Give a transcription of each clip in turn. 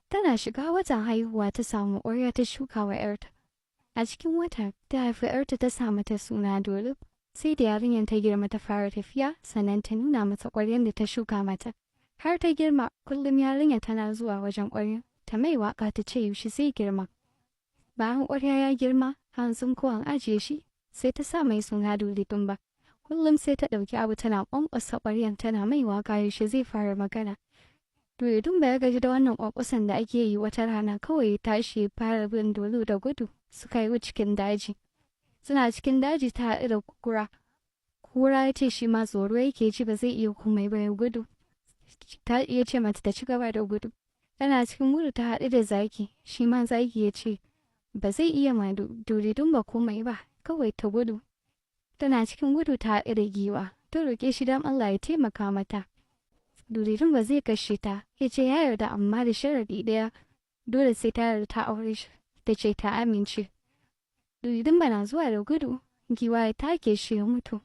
Tana shiga watan haihuwa ta samu ƙwarya ta shuka wa 'yarta. A cikin wata ta haifi 'yarta ta sa mata suna Duli. Sai da yarinyar ta girma ta fara tafiya sannan ta nuna mata ƙwaryar da ta shuka mata. Har ta girma kullum yarinyar tana zuwa wajen ƙwaryar ta mai waƙa ta ce yaushe zai girma. Bayan ƙwarya ya girma an tsinko an ajiye shi sai ta sa mai suna Duli Dumba. Kullum sai ta ɗauki abu tana ƙwanƙwasa ƙwaryar tana mai waƙa yaushe zai fara magana. Duli Dumba ya gaji da wannan ƙwanƙwasan da ake yi wata rana kawai ya tashi ya fara bin Dulu da gudu suka yi cikin daji. Suna cikin daji ta haɗu da kura. Kura ya ce shi ma tsoro yake ji ba zai iya komai ba ya gudu. Ta iya ce mata ta ci gaba da gudu. Tana cikin gudu ta haɗu da zaki. Shi ma zaki ya ce ba zai iya ma Duli Dumba komai ba kawai ta gudu. Tana cikin gudu ta haɗu da giwa. Ta roƙe shi don Allah ya taimaka mata. Duli Dumba zai kashe ta. Ya ce ya yarda amma da sharaɗi ɗaya. Dole sai ta yarda ta aure shi. Ta ce ta amince. Duli Dumba na zuwa da gudu. Giwa ya take shi ya mutu.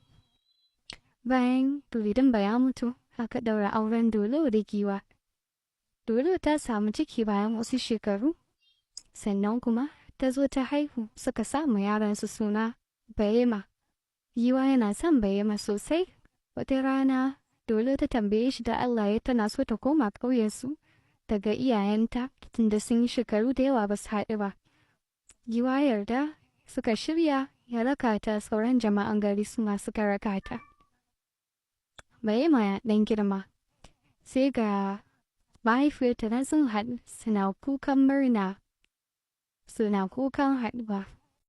Bayan Duli Dumba ya mutu, aka ɗaura auren Dolo da giwa. Dolo ta samu ciki bayan wasu shekaru. Sannan kuma ta zo ta haihu suka samu yaransu suna Bayema. Giwa yana son Bayema sosai. Wata rana Dolo ta tambaye shi da Allah ya tana so ta koma ƙauyensu daga iyayenta tunda sun yi shekaru da yawa ba su haɗu ba. Giwa yarda suka shirya ya raka ta sauran jama'an gari su ma suka raka ta. Bayema ya ɗan girma. Sai ga mahaifiyarta na sun haɗu suna kukan murna. Suna kukan haɗuwa.